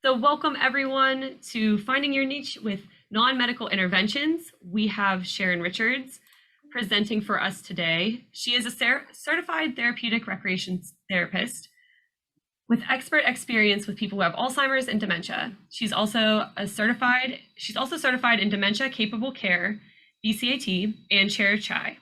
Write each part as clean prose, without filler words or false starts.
So welcome everyone to Finding Your Niche with Non-Medical Interventions. We have Sharon Richards presenting for us today. She is a certified therapeutic recreation therapist with expert experience with people who have Alzheimer's and dementia. She's also certified in Dementia Capable Care, BCAT, and Chair Chai.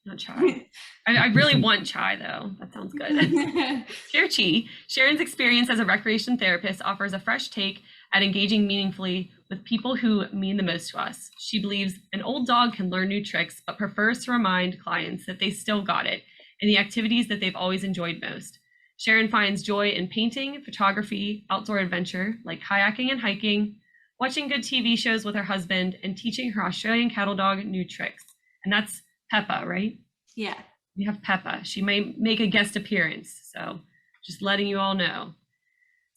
Not chai. I really want chai though. That sounds good. Chair Chi. Sharon's experience as a recreation therapist offers a fresh take at engaging meaningfully with people who mean the most to us. She believes an old dog can learn new tricks, but prefers to remind clients that they still got it in the activities that they've always enjoyed most. Sharon finds joy in painting, photography, outdoor adventure like kayaking and hiking, watching good TV shows with her husband, and teaching her Australian cattle dog new tricks. And that's Peppa, right? Yeah. We have Peppa. She may make a guest appearance, so just letting you all know.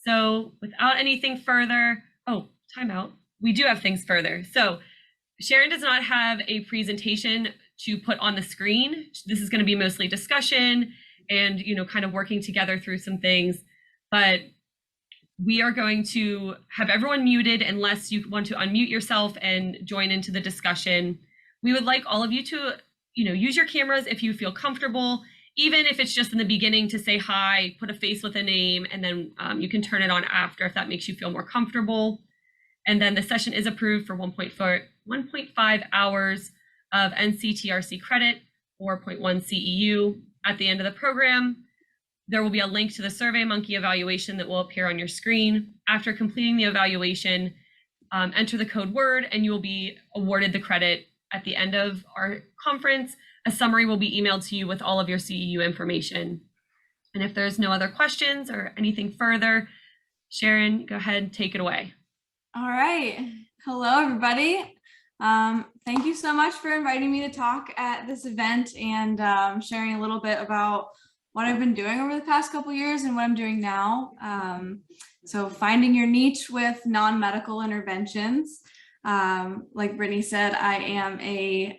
So without anything further, time out. We do have things further. So Sharon does not have a presentation to put on the screen. This is going to be mostly discussion and, kind of working together through some things, but we are going to have everyone muted unless you want to unmute yourself and join into the discussion. We would like all of you to use your cameras if you feel comfortable, even if it's just in the beginning to say hi, put a face with a name, and then you can turn it on after if that makes you feel more comfortable. And then the session is approved for 1.5 hours of NCTRC credit or 0.1 CEU. At the end of the program, there will be a link to the SurveyMonkey evaluation that will appear on your screen. After completing the evaluation, enter the code WORD and you will be awarded the credit. At the end of our conference, a summary will be emailed to you with all of your CEU information. And if there's no other questions or anything further, Sharon, go ahead and take it away. All right. Hello, everybody. Thank you so much for inviting me to talk at this event and sharing a little bit about what I've been doing over the past couple of years and what I'm doing now. So finding your niche with non-medical interventions. Like Brittany said, I am a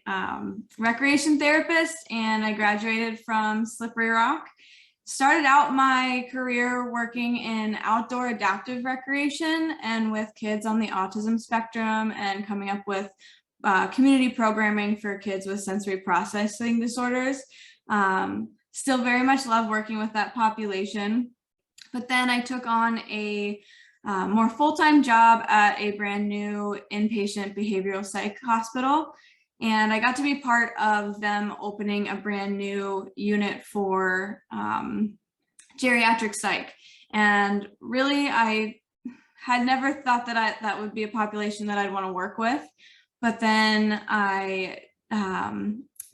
recreation therapist and I graduated from Slippery Rock. Started out my career working in outdoor adaptive recreation and with kids on the autism spectrum and coming up with community programming for kids with sensory processing disorders. Still very much love working with that population. But then I took on a more full-time job at a brand new inpatient behavioral psych hospital. And I got to be part of them opening a brand new unit for geriatric psych. And really, I had never thought that that would be a population that I'd want to work with. But then I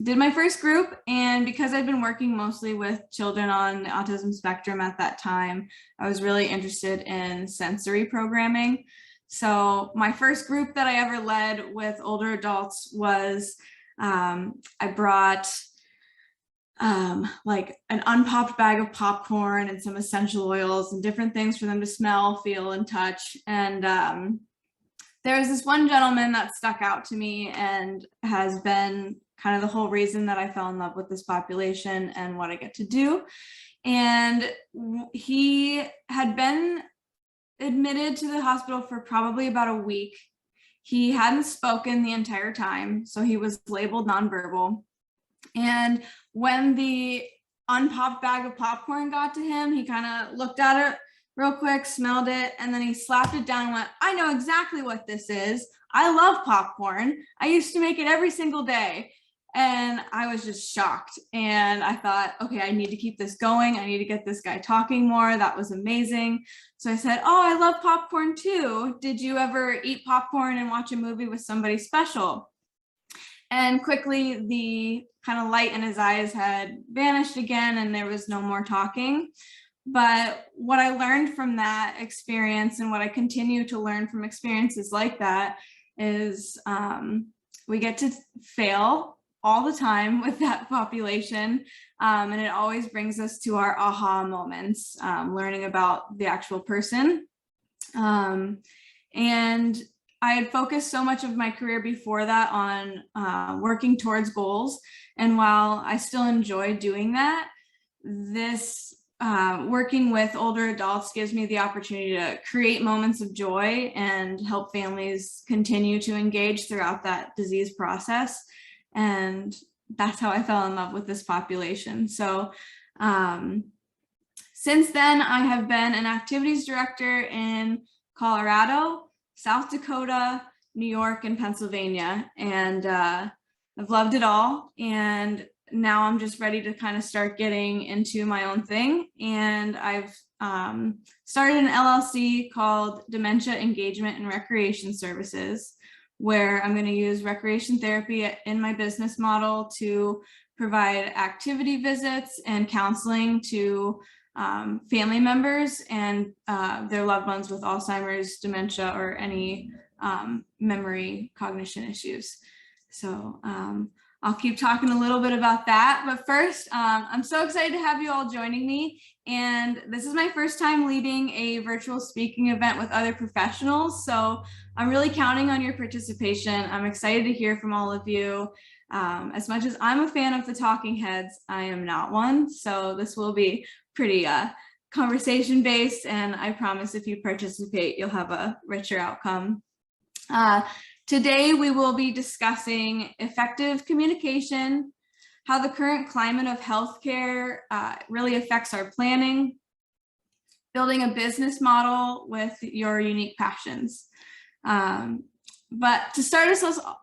did my first group, and because I'd been working mostly with children on the autism spectrum at that time, I was really interested in sensory programming. So my first group that I ever led with older adults was I brought like an unpopped bag of popcorn and some essential oils and different things for them to smell, feel, and touch. And there was this one gentleman that stuck out to me and has been kind of the whole reason that I fell in love with this population and what I get to do. And he had been admitted to the hospital for probably about a week. He hadn't spoken the entire time, so he was labeled nonverbal. And when the unpopped bag of popcorn got to him, he kind of looked at it real quick, smelled it, and then he slapped it down and went, "I know exactly what this is. I love popcorn. I used to make it every single day." And I was just shocked. And I thought, okay, I need to keep this going. I need to get this guy talking more. That was amazing. So I said, "Oh, I love popcorn too. Did you ever eat popcorn and watch a movie with somebody special?" And quickly the kind of light in his eyes had vanished again and there was no more talking. But what I learned from that experience and what I continue to learn from experiences like that is we get to fail all the time with that population. And it always brings us to our aha moments, learning about the actual person. And I had focused so much of my career before that on working towards goals. And while I still enjoy doing that, this working with older adults gives me the opportunity to create moments of joy and help families continue to engage throughout that disease process. And that's how I fell in love with this population. So since then, I have been an activities director in Colorado, South Dakota, New York, and Pennsylvania, and I've loved it all. And now I'm just ready to kind of start getting into my own thing. And I've started an LLC called Dementia Engagement and Recreation Services, where I'm going to use recreation therapy in my business model to provide activity visits and counseling to family members and their loved ones with Alzheimer's, dementia, or any memory cognition issues. So I'll keep talking a little bit about that. But first, I'm so excited to have you all joining me. And this is my first time leading a virtual speaking event with other professionals. So I'm really counting on your participation. I'm excited to hear from all of you. As much as I'm a fan of the talking heads, I am not one. So this will be pretty conversation based. And I promise if you participate, you'll have a richer outcome. Today, we will be discussing effective communication, how the current climate of healthcare really affects our planning, building a business model with your unique passions. But to start us all,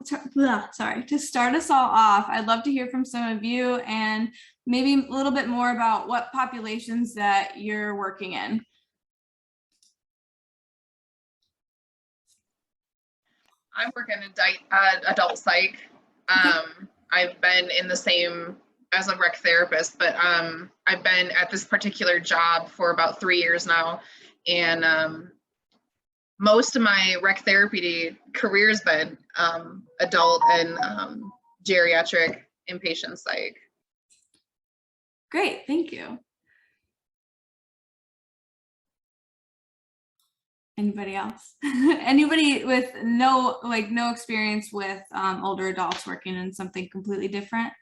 off, I'd love to hear from some of you and maybe a little bit more about what populations that you're working in. I work in adult psych. I've been in the same as a rec therapist, but I've been at this particular job for about 3 years now. And most of my rec therapy career has been adult and geriatric inpatient psych. Great, thank you. Anybody else? Anybody with no experience with older adults working in something completely different?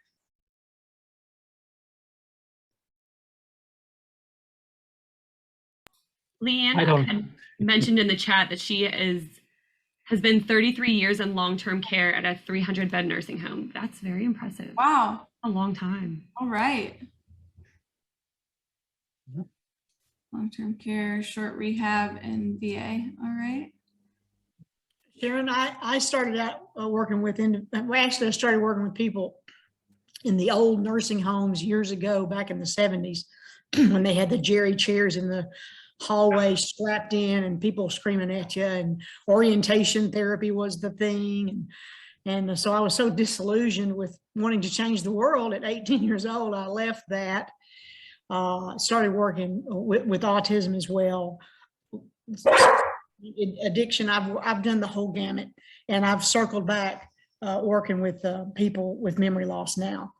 Leanne had mentioned in the chat that she has been 33 years in long-term care at a 300-bed nursing home. That's very impressive. Wow. A long time. All right. Long-term care, short rehab, and VA. All right. Sharon, I started out working with, I started working with people in the old nursing homes years ago, back in the 70s, when they had the jerry chairs in the hallway strapped in and people screaming at you, and orientation therapy was the thing. And so I was so disillusioned with wanting to change the world at 18 years old, I left that. Started working with autism as well. Addiction, I've done the whole gamut, and I've circled back working with people with memory loss now,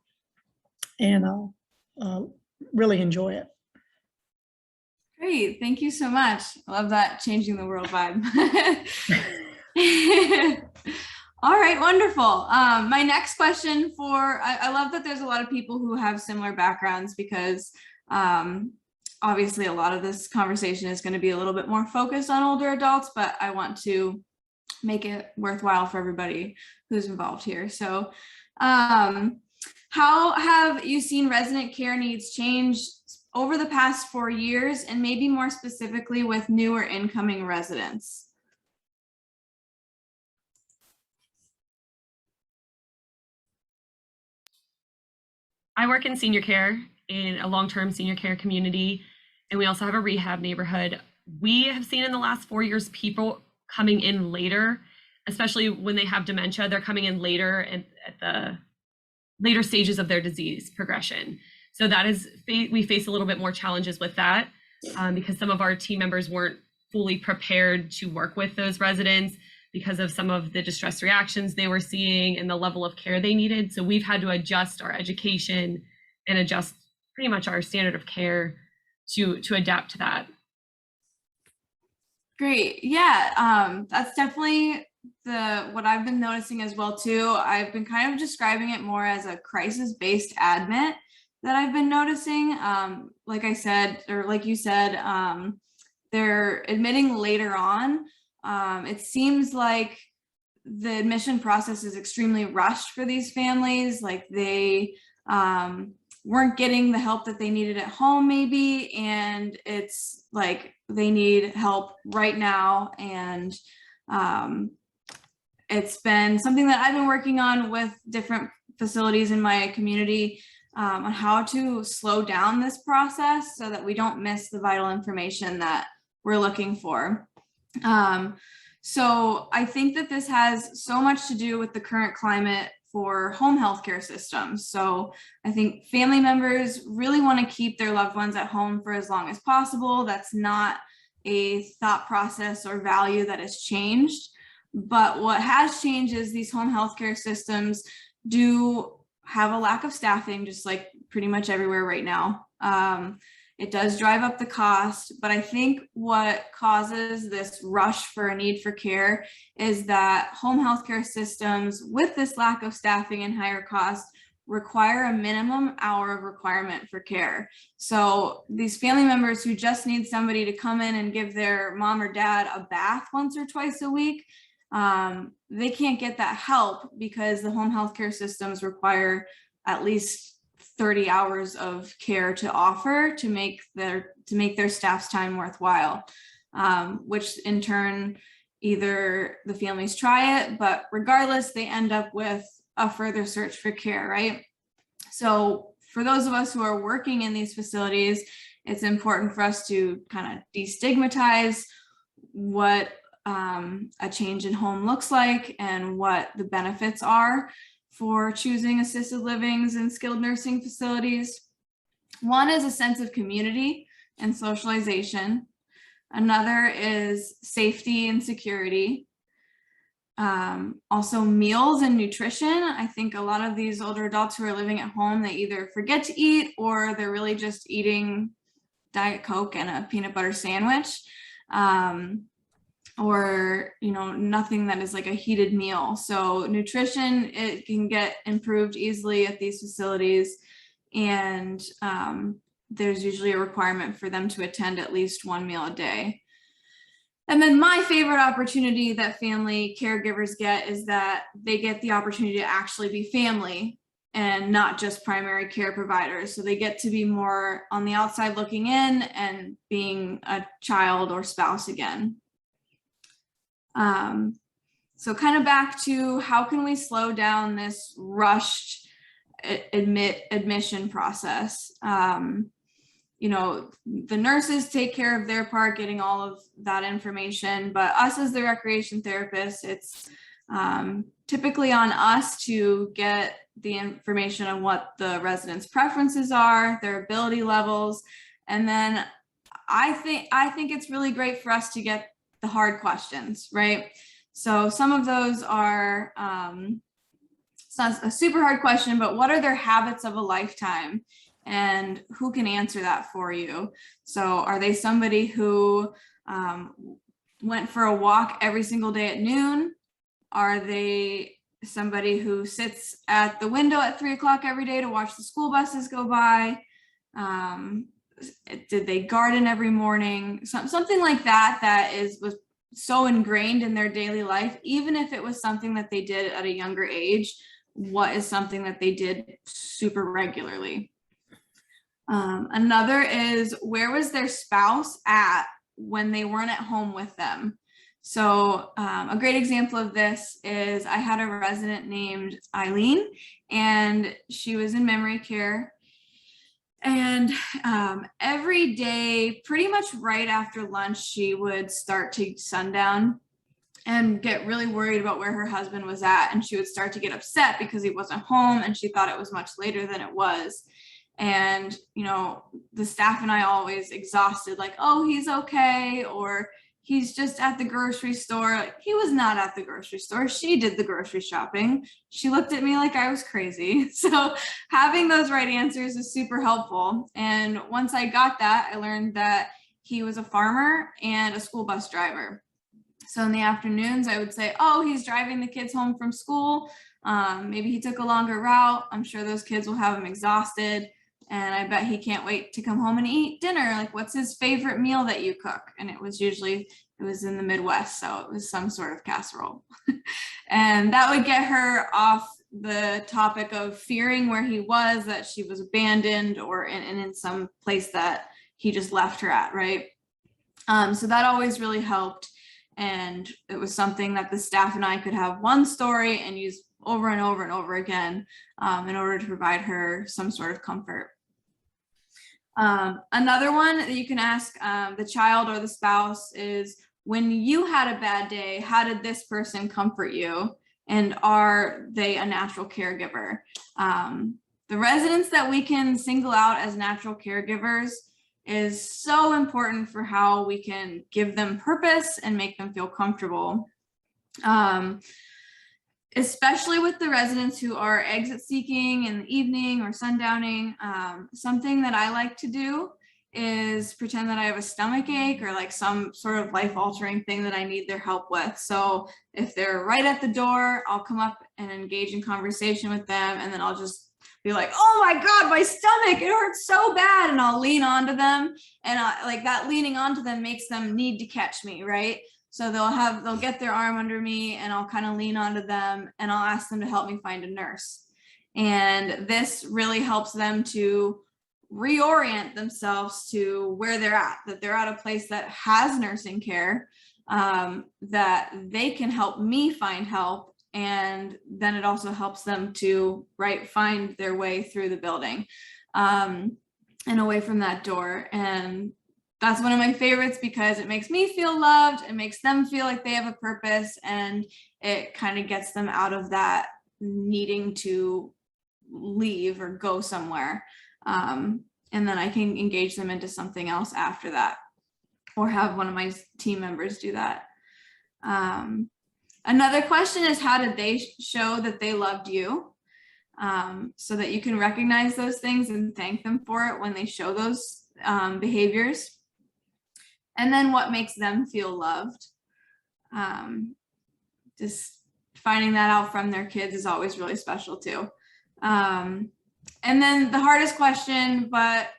and really enjoy it. Great, thank you so much. I love that changing the world vibe. All right, wonderful. My next question I love that there's a lot of people who have similar backgrounds, because obviously a lot of this conversation is going to be a little bit more focused on older adults, but I want to make it worthwhile for everybody who's involved here. So how have you seen resident care needs change over the past 4 years, and maybe more specifically with newer incoming residents? I work in senior care, in a long-term senior care community, and we also have a rehab neighborhood. We have seen in the last 4 years people coming in later, especially when they have dementia. They're coming in later at the later stages of their disease progression. So that is, we face a little bit more challenges with that because some of our team members weren't fully prepared to work with those residents because of some of the distress reactions they were seeing and the level of care they needed. So we've had to adjust our education and adjust pretty much our standard of care to adapt to that. Great. Yeah, that's definitely what I've been noticing as well too. I've been kind of describing it more as a crisis-based admit, that I've been noticing. Like I said, or like you said, they're admitting later on. It seems like the admission process is extremely rushed for these families. Like they weren't getting the help that they needed at home maybe, and it's like they need help right now. And it's been something that I've been working on with different facilities in my community, on how to slow down this process so that we don't miss the vital information that we're looking for. So I think that this has so much to do with the current climate for home healthcare systems. So I think family members really want to keep their loved ones at home for as long as possible. That's not a thought process or value that has changed. But what has changed is these home healthcare systems do have a lack of staffing, just like pretty much everywhere right now. It does drive up the cost, but I think what causes this rush for a need for care is that home healthcare systems with this lack of staffing and higher cost require a minimum hour of requirement for care. So these family members who just need somebody to come in and give their mom or dad a bath once or twice a week, they can't get that help because the home healthcare systems require at least 30 hours of care to offer to make their staff's time worthwhile, which in turn either the families try it, but regardless, they end up with a further search for care, right? So for those of us who are working in these facilities, it's important for us to kind of destigmatize what a change in home looks like and what the benefits are for choosing assisted livings and skilled nursing facilities. One is a sense of community and socialization. Another is safety and security. Also meals and nutrition. I think a lot of these older adults who are living at home, they either forget to eat or they're really just eating Diet Coke and a peanut butter sandwich. Or nothing that is like a heated meal. So nutrition, it can get improved easily at these facilities, and there's usually a requirement for them to attend at least one meal a day. And then my favorite opportunity that family caregivers get is that they get the opportunity to actually be family and not just primary care providers. So they get to be more on the outside looking in and being a child or spouse again. So kind of back to how can we slow down this rushed admission process? The nurses take care of their part, getting all of that information, but us as the recreation therapists, it's typically on us to get the information on what the residents' preferences are, their ability levels, and then I think it's really great for us to get the hard questions, right? So some of those are, it's not a super hard question, but what are their habits of a lifetime? And who can answer that for you? So are they somebody who went for a walk every single day at noon? Are they somebody who sits at the window at 3 o'clock every day to watch the school buses go by? Did they garden every morning? Something like that was so ingrained in their daily life, even if it was something that they did at a younger age. What is something that they did super regularly? Another is, where was their spouse at when they weren't at home with them? So a great example of this is I had a resident named Eileen, and she was in memory care. And every day, pretty much right after lunch, she would start to sundown and get really worried about where her husband was at. And she would start to get upset because he wasn't home and she thought it was much later than it was. And, the staff and I always exhausted, like, oh, he's okay, or he's just at the grocery store. Like, he was not at the grocery store. She did the grocery shopping. She looked at me like I was crazy. So having those right answers is super helpful. And once I got that, I learned that he was a farmer and a school bus driver. So in the afternoons, I would say, oh, he's driving the kids home from school. Maybe he took a longer route. I'm sure those kids will have him exhausted. And I bet he can't wait to come home and eat dinner. Like, what's his favorite meal that you cook? And it was in the Midwest, so it was some sort of casserole. And that would get her off the topic of fearing where he was, that she was abandoned or in some place that he just left her at, right? So that always really helped. And it was something that the staff and I could have one story and use over and over and over again in order to provide her some sort of comfort. Another one that you can ask the child or the spouse is, when you had a bad day, how did this person comfort you? And are they a natural caregiver? The residents that we can single out as natural caregivers is so important for how we can give them purpose and make them feel comfortable. Especially with the residents who are exit seeking in the evening or sundowning. Something that I like to do is pretend that I have a stomach ache or like some sort of life-altering thing that I need their help with. So if they're right at the door, I'll come up and engage in conversation with them, and then I'll just be like, oh my God, my stomach, it hurts so bad. And I'll lean onto them, and like that leaning onto them makes them need to catch me, right? So they'll get their arm under me, and I'll kind of lean onto them, and I'll ask them to help me find a nurse. And this really helps them to reorient themselves to where they're at, that they're at a place that has nursing care, that they can help me find help. And then it also helps them to find their way through the building and away from that door. And that's one of my favorites because it makes me feel loved, it makes them feel like they have a purpose, and it kind of gets them out of that needing to leave or go somewhere. And then I can engage them into something else after that, or have one of my team members do that. Another question is, how did they show that they loved you? So that you can recognize those things and thank them for it when they show those behaviors. And then what makes them feel loved? Just finding that out from their kids is always really special too. And then the hardest question, but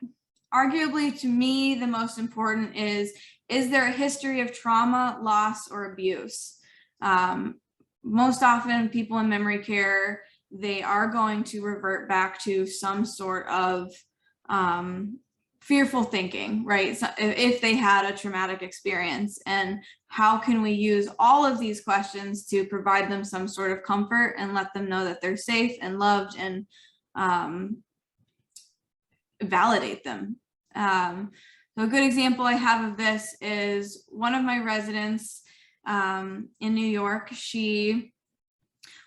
arguably to me the most important, is there a history of trauma, loss, or abuse? Most often people in memory care, they are going to revert back to some sort of fearful thinking, right? So if they had a traumatic experience. And how can we use all of these questions to provide them some sort of comfort and let them know that they're safe and loved, and validate them. So a good example I have of this is one of my residents in New York. She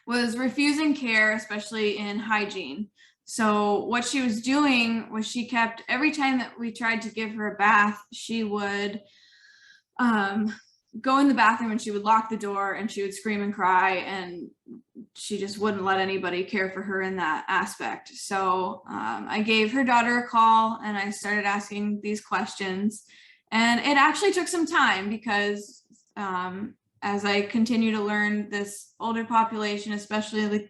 was refusing care, especially in hygiene. So what she was doing was she kept, every time that we tried to give her a bath, she would go in the bathroom and she would lock the door and she would scream and cry, and she just wouldn't let anybody care for her in that aspect. So I gave her daughter a call and I started asking these questions, and it actually took some time because as I continue to learn this older population, especially the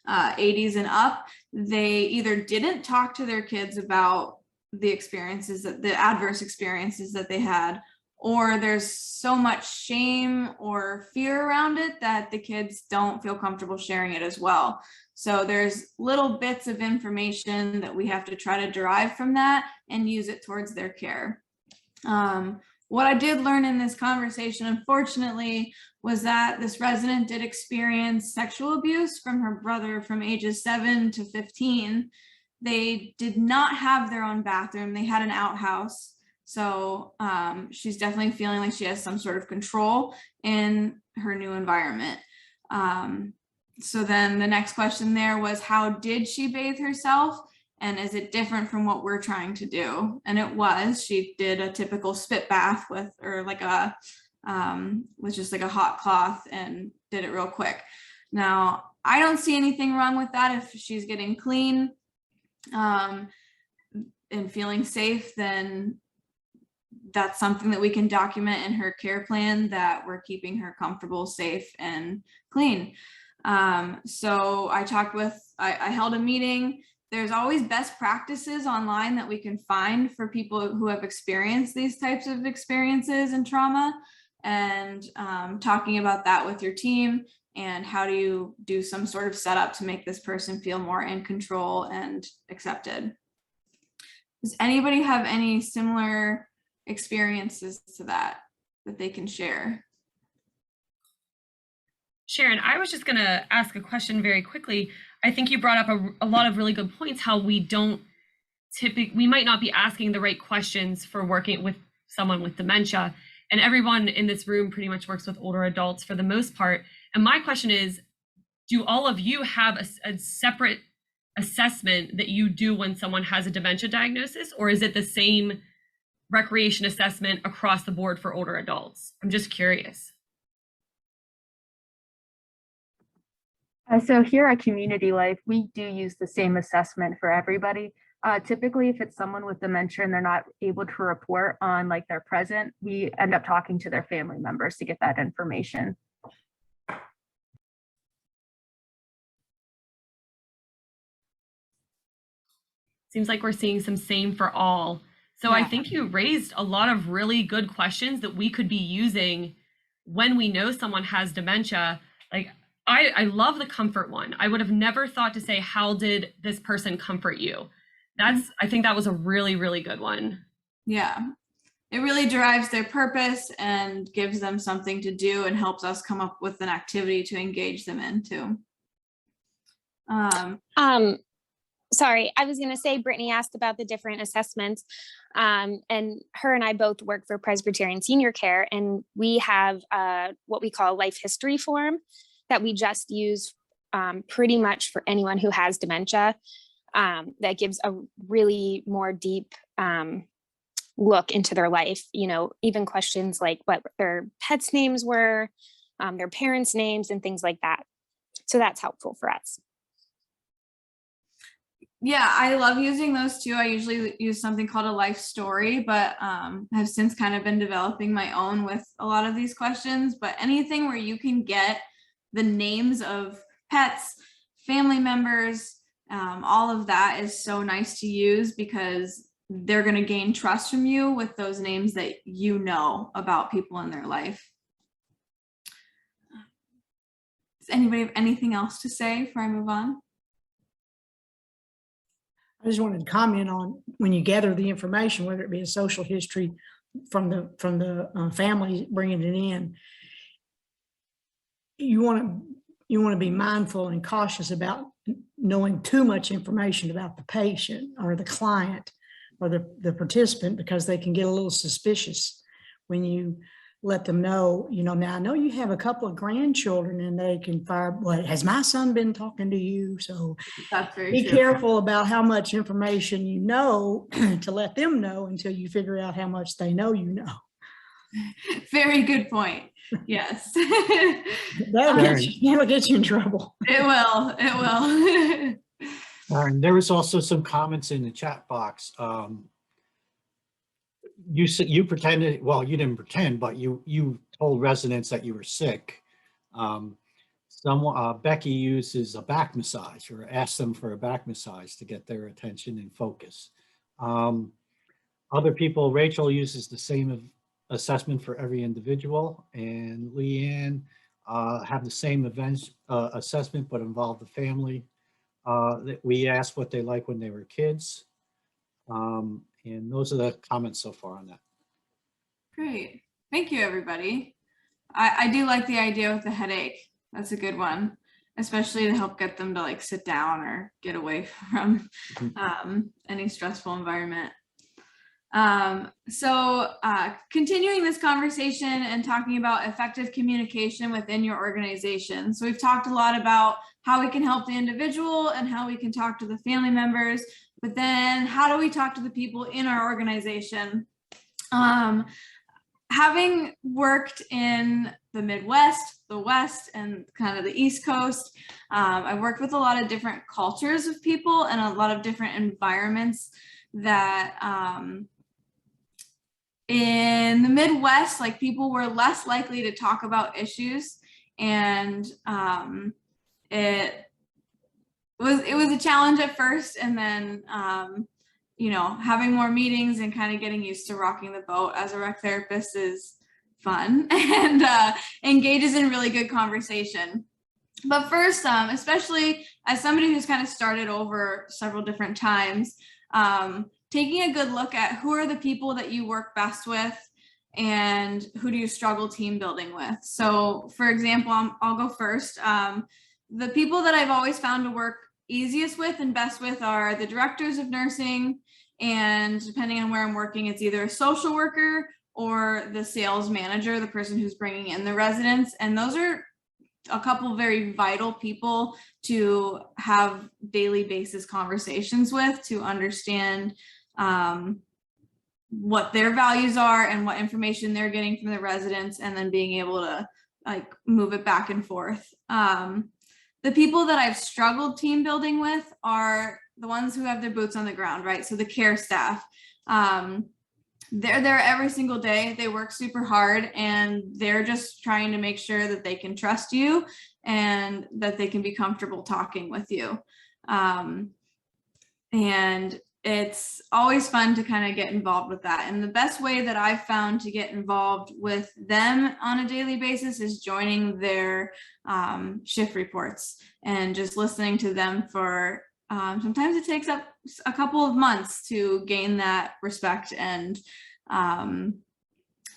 80s and up, they either didn't talk to their kids about the adverse experiences that they had, or there's so much shame or fear around it that the kids don't feel comfortable sharing it as well. So there's little bits of information that we have to try to derive from that and use it towards their care. What I did learn in this conversation, unfortunately, was that this resident did experience sexual abuse from her brother from ages 7 to 15. They did not have their own bathroom. They had an outhouse. So she's definitely feeling like she has some sort of control in her new environment. So then the next question there was, how did she bathe herself? And is it different from what we're trying to do? And it was. She did a typical spit bath with just like a hot cloth and did it real quick. Now, I don't see anything wrong with that. If she's getting clean and feeling safe, then that's something that we can document in her care plan, that we're keeping her comfortable, safe, and clean. So I held a meeting there's always best practices online that we can find for people who have experienced these types of experiences and trauma, and talking about that with your team and how do you do some sort of setup to make this person feel more in control and accepted. Does anybody have any similar experiences to that they can share? Sharon, I was just going to ask a question very quickly. I think you brought up a lot of really good points, how we might not be asking the right questions for working with someone with dementia. And everyone in this room pretty much works with older adults for the most part. And my question is, do all of you have a separate assessment that you do when someone has a dementia diagnosis, or is it the same recreation assessment across the board for older adults? I'm just curious. So here at Community Life, we do use the same assessment for everybody. Typically, if it's someone with dementia and they're not able to report on like their present, we end up talking to their family members to get that information. Seems like we're seeing some same for all. So I think you raised a lot of really good questions that we could be using when we know someone has dementia. Like, I love the comfort one. I would have never thought to say, how did this person comfort you? I think that was a really, really good one. Yeah, it really drives their purpose and gives them something to do and helps us come up with an activity to engage them into. Sorry, I was going to say, Brittany asked about the different assessments, and her and I both work for Presbyterian Senior Care, and we have what we call a life history form that we just use pretty much for anyone who has dementia. That gives a really more deep look into their life, you know, even questions like what their pets' names were, their parents' names, and things like that. So that's helpful for us. Yeah, I love using those too. I usually use something called a life story, but have since kind of been developing my own with a lot of these questions. But anything where you can get the names of pets, family members, all of that is so nice to use because they're going to gain trust from you with those names that you know about people in their life. Does anybody have anything else to say before I move on? I just wanted to comment on when you gather the information, whether it be a social history from the family bringing it in, you want to be mindful and cautious about knowing too much information about the patient or the client or the participant, because they can get a little suspicious when you let them know, you know, now I know you have a couple of grandchildren and they can fire, well, has my son been talking to you? So That's very be true. careful about how much information you know to let them know until you figure out how much they know you know. Very good point. Yes. That'll get you in trouble. It will. It will. And there was also some comments in the chat box. You said you pretended, well, you didn't pretend, but you told residents that you were sick. Becky uses a back massage, or asked them for a back massage to get their attention and focus. Other people, Rachel uses the same assessment for every individual, and Leanne have the same assessment but involve the family. That we asked what they like when they were kids. And those are the comments so far on that. Great. Thank you, everybody. I do like the idea with the headache. That's a good one, especially to help get them to like sit down or get away from any stressful environment. So continuing this conversation and talking about effective communication within your organization. So we've talked a lot about how we can help the individual and how we can talk to the family members, but then how do we talk to the people in our organization? Having worked in the Midwest, the West, and kind of the East Coast, I've worked with a lot of different cultures of people and a lot of different environments that in the Midwest, like people were less likely to talk about issues, and was a challenge at first, and then you know, having more meetings and kind of getting used to rocking the boat as a rec therapist is fun and engages in really good conversation. But first, especially as somebody who's kind of started over several different times, taking a good look at who are the people that you work best with and who do you struggle team building with. So for example, I'll go first. The people that I've always found to work easiest with and best with are the directors of nursing, and depending on where I'm working, it's either a social worker or the sales manager, the person who's bringing in the residents. And those are a couple very vital people to have daily basis conversations with, to understand what their values are and what information they're getting from the residents, and then being able to like move it back and forth. The people that I've struggled team building with are the ones who have their boots on the ground, right? So the care staff. They're there every single day. They work super hard, and they're just trying to make sure that they can trust you and that they can be comfortable talking with you. And it's always fun to kind of get involved with that. And the best way that I've found to get involved with them on a daily basis is joining their shift reports and just listening to them for sometimes it takes up a couple of months to gain that respect and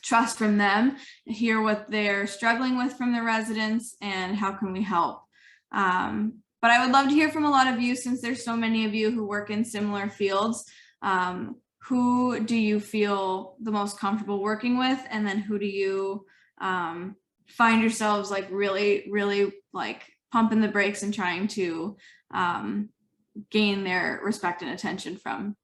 trust from them, hear what they're struggling with from the residents, and how can we help. But I would love to hear from a lot of you, since there's so many of you who work in similar fields. Who do you feel the most comfortable working with? And then who do you find yourselves like really, really like pumping the brakes and trying to gain their respect and attention from?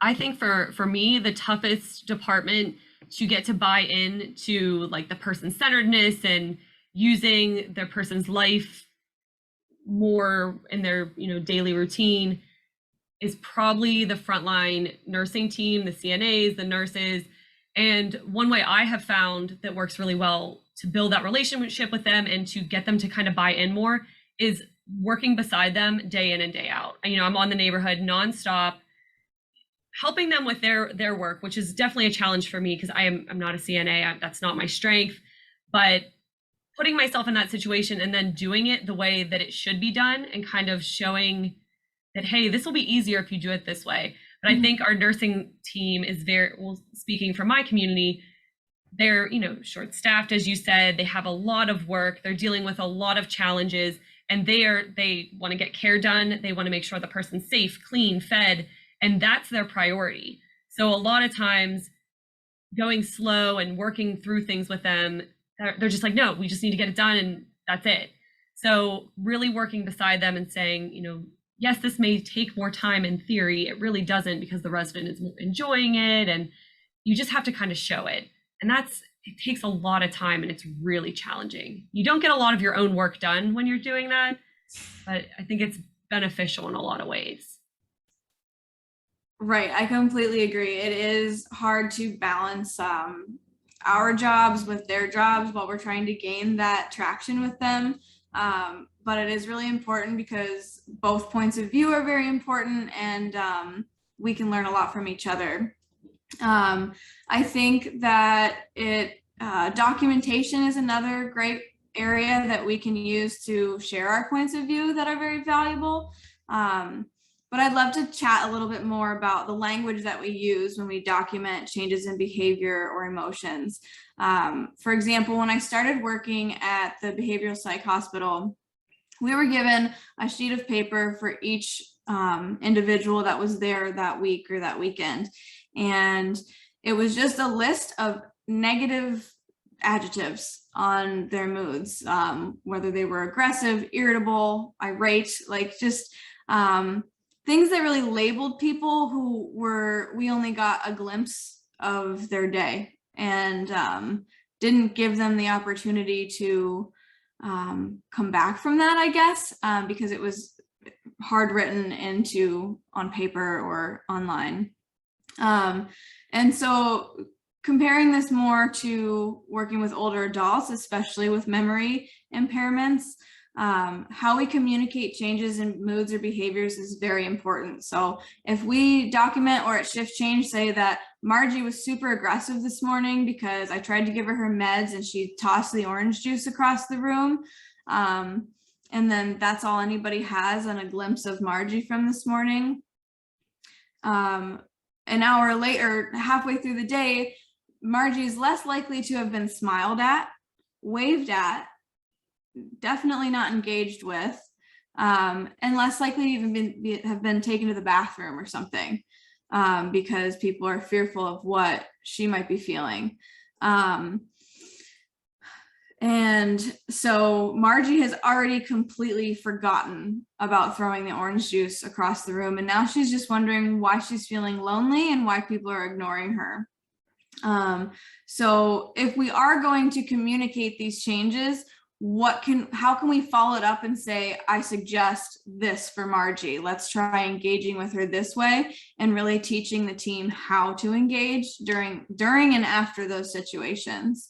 I think for me, the toughest department to get to buy in to like the person-centeredness and using the person's life more in their daily routine is probably the frontline nursing team, the CNAs, the nurses. And one way I have found that works really well to build that relationship with them and to get them to kind of buy in more is working beside them day in and day out. I'm on the neighborhood nonstop, helping them with their work, which is definitely a challenge for me because I'm not a CNA. That's not my strength. But putting myself in that situation and then doing it the way that it should be done and kind of showing that, hey, this will be easier if you do it this way. But I think our nursing team is very, well, speaking from my community, they're, short-staffed, as you said. They have a lot of work. They're dealing with a lot of challenges, and they want to get care done. They want to make sure the person's safe, clean, fed, and that's their priority. So a lot of times going slow and working through things with them, they're just like, no, we just need to get it done and that's it. So really working beside them and saying, yes, this may take more time in theory. It really doesn't, because the resident is enjoying it, and you just have to kind of show it. And it takes a lot of time, and it's really challenging. You don't get a lot of your own work done when you're doing that, but I think it's beneficial in a lot of ways. Right, I completely agree. It is hard to balance our jobs with their jobs while we're trying to gain that traction with them. But it is really important because both points of view are very important, and we can learn a lot from each other. I think that documentation is another great area that we can use to share our points of view that are very valuable. But I'd love to chat a little bit more about the language that we use when we document changes in behavior or emotions. For example, when I started working at the behavioral psych hospital, we were given a sheet of paper for each individual that was there that week or that weekend. And it was just a list of negative adjectives on their moods, whether they were aggressive, irritable, irate, like just things that really labeled people who we only got a glimpse of their day, and didn't give them the opportunity to come back from that, I guess, because it was hard written on paper or online. And so comparing this more to working with older adults, especially with memory impairments, how we communicate changes in moods or behaviors is very important. So if we document or at shift change say that Margie was super aggressive this morning because I tried to give her meds and she tossed the orange juice across the room, and then that's all anybody has on a glimpse of Margie from this morning. An hour later, halfway through the day, Margie is less likely to have been smiled at, waved at, definitely not engaged with, and less likely to even have been taken to the bathroom or something, because people are fearful of what she might be feeling. And so Margie has already completely forgotten about throwing the orange juice across the room. And now she's just wondering why she's feeling lonely and why people are ignoring her. So if we are going to communicate these changes, how can we follow it up and say, I suggest this for Margie. Let's try engaging with her this way and really teaching the team how to engage during and after those situations.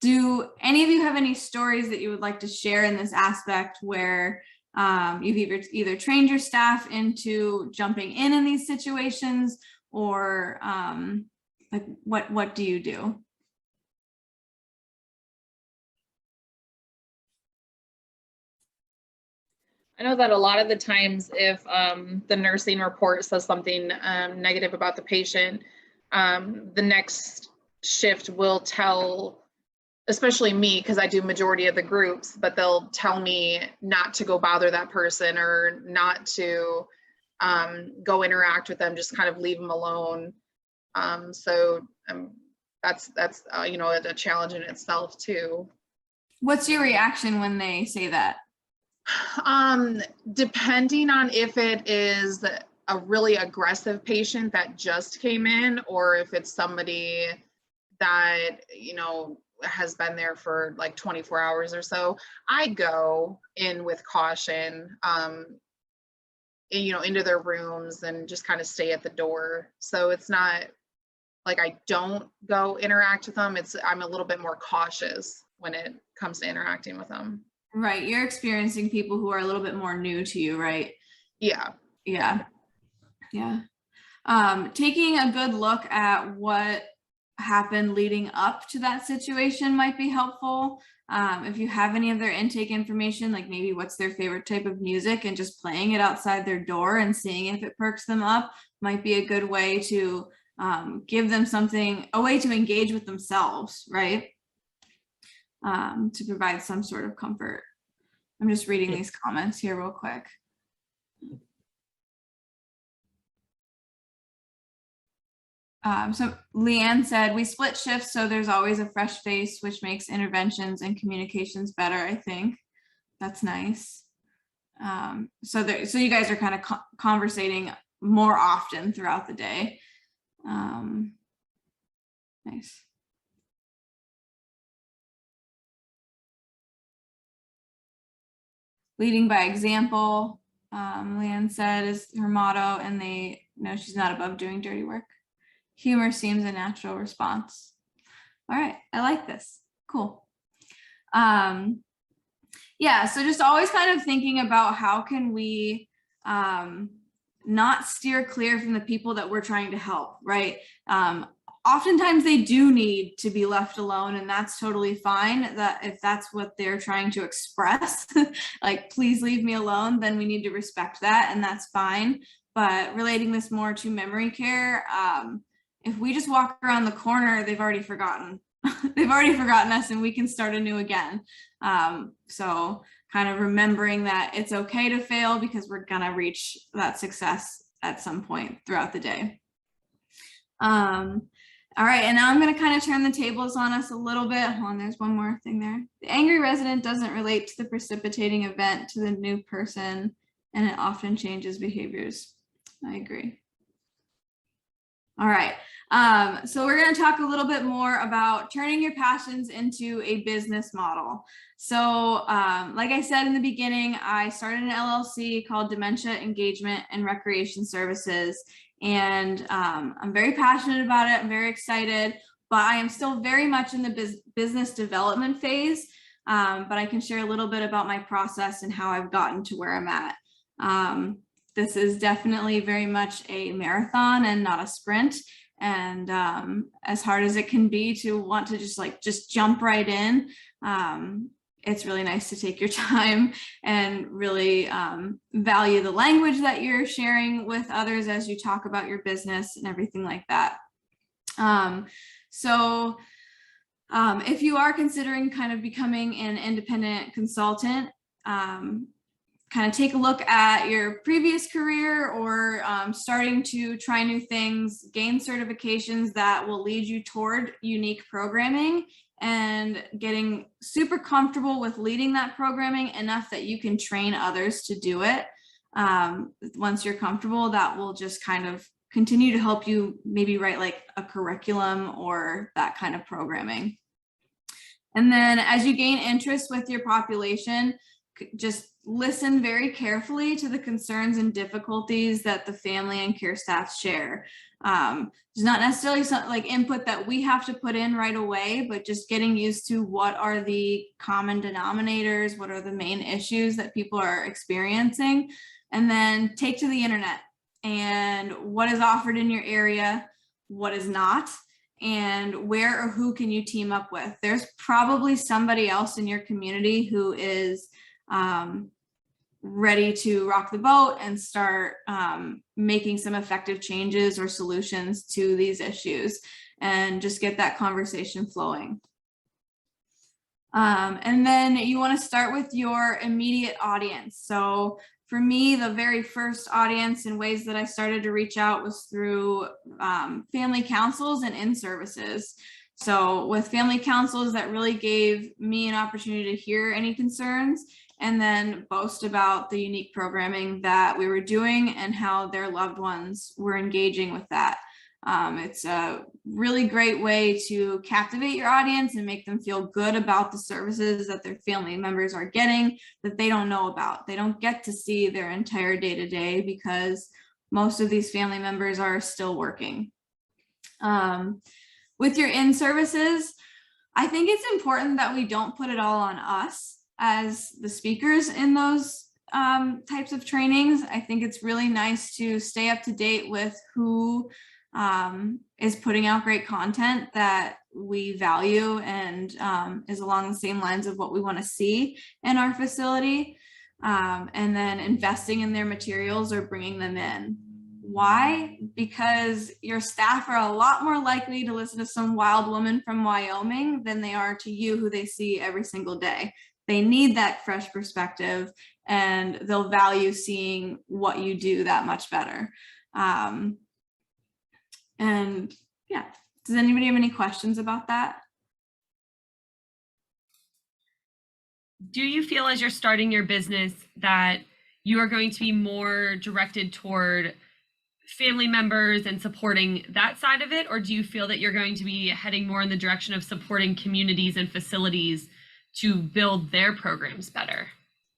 Do any of you have any stories that you would like to share in this aspect where you've either trained your staff into jumping in these situations, or like what do you do? I know that a lot of the times if the nursing report says something negative about the patient, the next shift will tell, especially me, because I do majority of the groups, but they'll tell me not to go bother that person or not to go interact with them, just kind of leave them alone. So that's you know, a challenge in itself too. What's your reaction when they say that? Depending on if it is a really aggressive patient that just came in, or if it's somebody that, you know, has been there for like 24 hours or so, I go in with caution, you know, into their rooms and just kind of stay at the door. So it's not like I don't go interact with them. I'm a little bit more cautious when it comes to interacting with them. Right. You're experiencing people who are a little bit more new to you, right? Yeah. Yeah. Yeah. Taking a good look at what happened leading up to that situation might be helpful. If you have any of their intake information, like maybe what's their favorite type of music, and just playing it outside their door and seeing if it perks them up might be a good way to give them a way to engage with themselves, right? To provide some sort of comfort. I'm just reading these comments here real quick. So Leanne said, we split shifts, so there's always a fresh face, which makes interventions and communications better, I think. That's nice. So you guys are kind of conversating more often throughout the day. Nice. Leading by example, Leanne said, is her motto, and they know she's not above doing dirty work. Humor seems a natural response. All right, I like this. Cool. Yeah, so just always kind of thinking about how can we not steer clear from the people that we're trying to help, right? Oftentimes they do need to be left alone, and that's totally fine. That if that's what they're trying to express, like, please leave me alone, then we need to respect that, and that's fine. But relating this more to memory care, if we just walk around the corner, they've already forgotten. They've already forgotten us, and we can start anew again. So kind of remembering that it's okay to fail, because we're gonna reach that success at some point throughout the day. All right, and now I'm going to kind of turn the tables on us a little bit. Hold on, there's one more thing there. The angry resident doesn't relate to the precipitating event to the new person, and it often changes behaviors. I agree. All right, so we're going to talk a little bit more about turning your passions into a business model. So like I said in the beginning, I started an LLC called Dementia Engagement and Recreation Services. And I'm very passionate about it. I'm very excited, but I am still very much in the business development phase. But I can share a little bit about my process and how I've gotten to where I'm at. This is definitely very much a marathon and not a sprint. And as hard as it can be to want to just jump right in, it's really nice to take your time and really value the language that you're sharing with others as you talk about your business and everything like that. If you are considering kind of becoming an independent consultant, kind of take a look at your previous career or starting to try new things, gain certifications that will lead you toward unique programming and getting super comfortable with leading that programming enough that you can train others to do it. Once you're comfortable, that will just kind of continue to help you maybe write like a curriculum or that kind of programming. And then as you gain interest with your population, just listen very carefully to the concerns and difficulties that the family and care staff share. It's not necessarily something like input that we have to put in right away, but just getting used to what are the common denominators, what are the main issues that people are experiencing, and then take to the internet and what is offered in your area, what is not, and where or who can you team up with. There's probably somebody else in your community who is ready to rock the boat and start making some effective changes or solutions to these issues, and just get that conversation flowing. And then you want to start with your immediate audience. So for me, the very first audience and ways that I started to reach out was through family councils and in-services. So with family councils, that really gave me an opportunity to hear any concerns and then boast about the unique programming that we were doing and how their loved ones were engaging with that. It's a really great way to captivate your audience and make them feel good about the services that their family members are getting that they don't know about. They don't get to see their entire day-to-day because most of these family members are still working. With your in-services, I think it's important that we don't put it all on us as the speakers in those types of trainings. I think it's really nice to stay up to date with who is putting out great content that we value and is along the same lines of what we want to see in our facility, and then investing in their materials or bringing them in. Why? Because your staff are a lot more likely to listen to some wild woman from Wyoming than they are to you, who they see every single day. They need that fresh perspective, and they'll value seeing what you do that much better. And yeah, does anybody have any questions about that? Do you feel as you're starting your business that you are going to be more directed toward family members and supporting that side of it? Or do you feel that you're going to be heading more in the direction of supporting communities and facilities to build their programs better?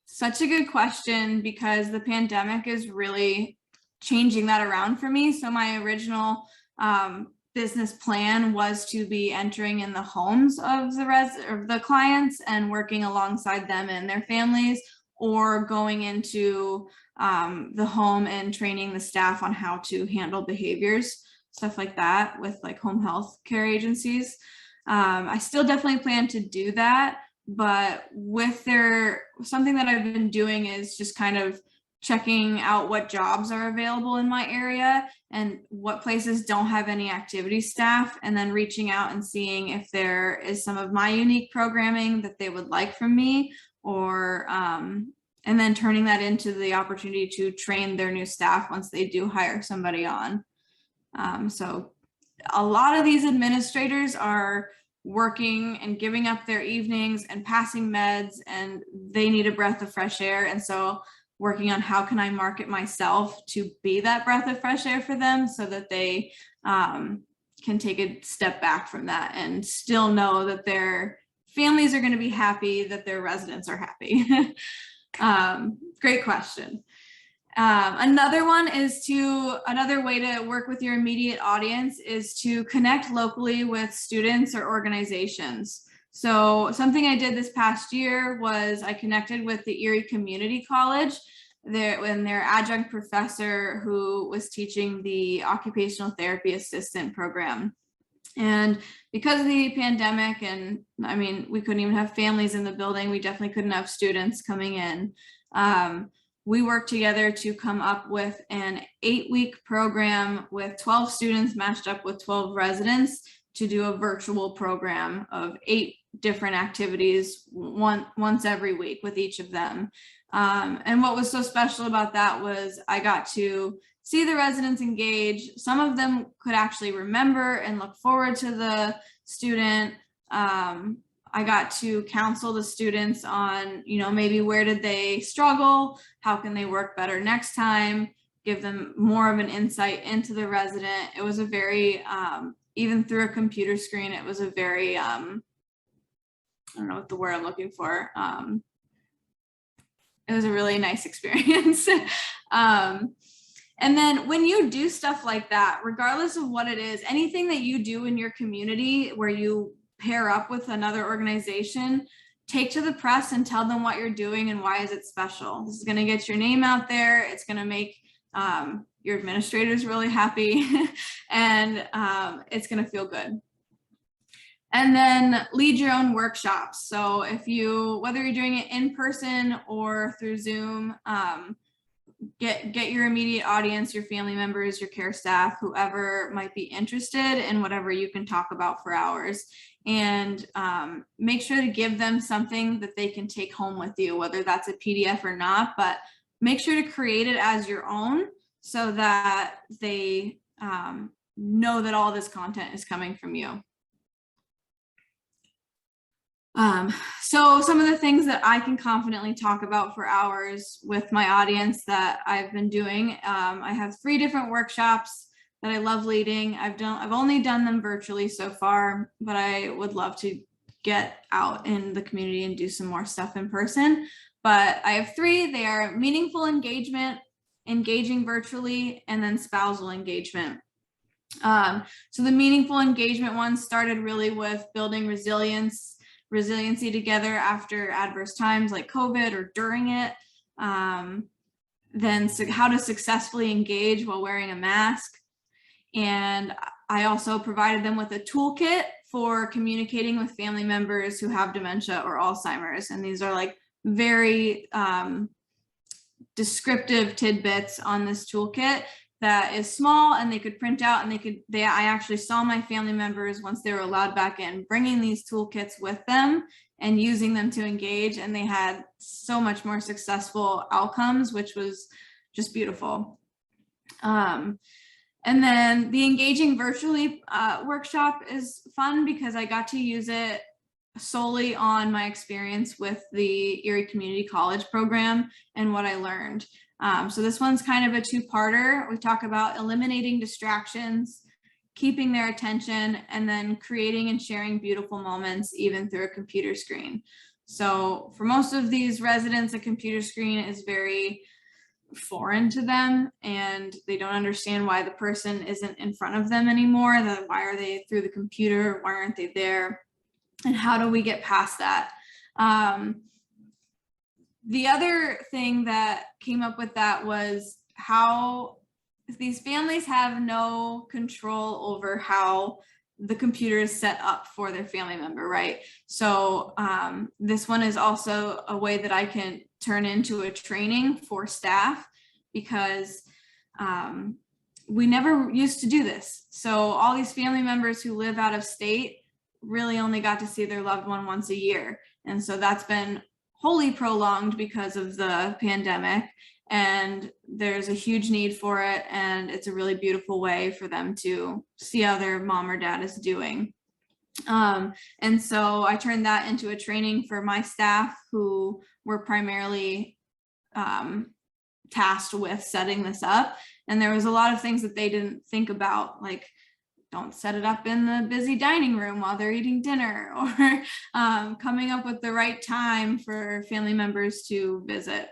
Such a good question, because the pandemic is really changing that around for me. So my original business plan was to be entering in the homes of the clients and working alongside them and their families, or going into the home and training the staff on how to handle behaviors, stuff like that, with like home health care agencies. I still definitely plan to do that, but something that I've been doing is just kind of checking out what jobs are available in my area and what places don't have any activity staff, and then reaching out and seeing if there is some of my unique programming that they would like from me, or and then turning that into the opportunity to train their new staff once they do hire somebody on. So a lot of these administrators are working and giving up their evenings and passing meds, and they need a breath of fresh air. And so working on how can I market myself to be that breath of fresh air for them, so that they can take a step back from that and still know that their families are going to be happy, that their residents are happy. Great question. Another way to work with your immediate audience is to connect locally with students or organizations. So something I did this past year was I connected with the Erie Community College, their adjunct professor who was teaching the occupational therapy assistant program. And because of the pandemic, and I mean, we couldn't even have families in the building, we definitely couldn't have students coming in. We worked together to come up with an 8-week program with 12 students matched up with 12 residents to do a virtual program of 8 different activities once every week with each of them. And what was so special about that was I got to see the residents engage. Some of them could actually remember and look forward to the student. I got to counsel the students on, maybe where did they struggle? How can they work better next time? Give them more of an insight into the resident. It was a very, even through a computer screen, it was a very, I don't know what the word I'm looking for. It was a really nice experience. And then when you do stuff like that, regardless of what it is, anything that you do in your community where you pair up with another organization, take to the press and tell them what you're doing and why is it special. This is going to get your name out there. It's going to make your administrators really happy and it's going to feel good. And then lead your own workshops. So whether you're doing it in person or through Zoom, get your immediate audience, your family members, your care staff, whoever might be interested in whatever you can talk about for hours, and make sure to give them something that they can take home with you, whether that's a PDF or not, but make sure to create it as your own so that they know that all this content is coming from you. So some of the things that I can confidently talk about for hours with my audience that I've been doing, I have 3 different workshops that I love leading. I've only done them virtually so far, but I would love to get out in the community and do some more stuff in person. But I have 3. They are meaningful engagement, engaging virtually, and then spousal engagement. So the meaningful engagement one started really with building resiliency together after adverse times like COVID or during it. Then how to successfully engage while wearing a mask. And I also provided them with a toolkit for communicating with family members who have dementia or Alzheimer's. And these are like very descriptive tidbits on this toolkit that is small and they could print out, and I actually saw my family members once they were allowed back in bringing these toolkits with them and using them to engage, and they had so much more successful outcomes, which was just beautiful. And then the engaging virtually workshop is fun because I got to use it solely on my experience with the Erie Community College program and what I learned. So this one's kind of a 2-parter. We talk about eliminating distractions, keeping their attention, and then creating and sharing beautiful moments even through a computer screen. So for most of these residents, a computer screen is very foreign to them and they don't understand why the person isn't in front of them anymore. Why are they through the computer? Why aren't they there? And how do we get past that? The other thing that came up with that was how these families have no control over how the computer is set up for their family member, right? So this one is also a way that I can turn into a training for staff because we never used to do this. So all these family members who live out of state really only got to see their loved one once a year. And so that's been wholly prolonged because of the pandemic, and there's a huge need for it, and it's a really beautiful way for them to see how their mom or dad is doing. And so I turned that into a training for my staff who were primarily tasked with setting this up, and there was a lot of things that they didn't think about, like don't set it up in the busy dining room while they're eating dinner, or coming up with the right time for family members to visit.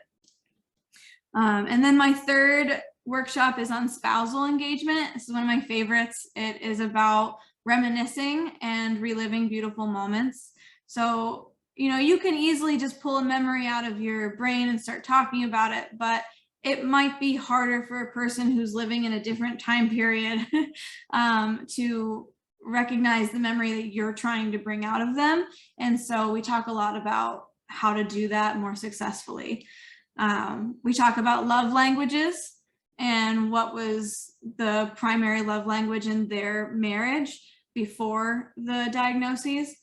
And then my third workshop is on spousal engagement. This is one of my favorites. It is about reminiscing and reliving beautiful moments. So, you know, you can easily just pull a memory out of your brain and start talking about it, but it might be harder for a person who's living in a different time period to recognize the memory that you're trying to bring out of them. And so we talk a lot about how to do that more successfully. We talk about love languages and what was the primary love language in their marriage before the diagnoses,